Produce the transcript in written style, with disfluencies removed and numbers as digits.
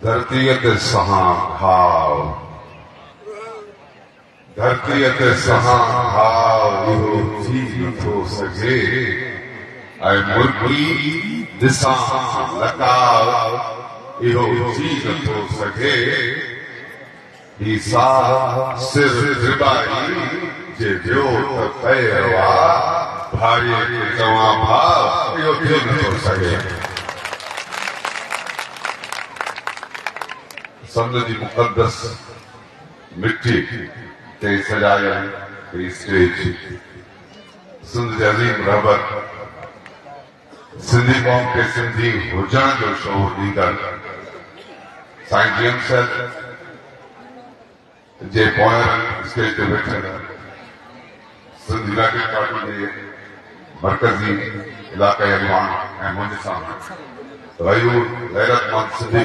धरतीअ ते सहां घाव, धरतीअ ते सहां घाव इहो थी नथो सघे, ऐं मुर्गी ॾिसां लकाव इहो थी नथो सघे। ही साह सिर ॾॿाई जे वियो त पैर वा, भाईअ खे चवां भाउ इहो थी नथो सघे। समुंड जी मुक़दस मिट्टी ते सजायल ही स्टेज सिंध जे अज़ीम रहबर सिंधी क़ौम खे सिंधी हुजण जो शौक़ ॾींदड़ साईं जेम्स जे पोयां स्टेज ते वेठल सिंध यूनाइटेड पार्टी जे मरकज़ी इलाक़ाई अॻवान ऐं मुंहिंजे साम्हूं ग़यूर गैरतमंद सिंधी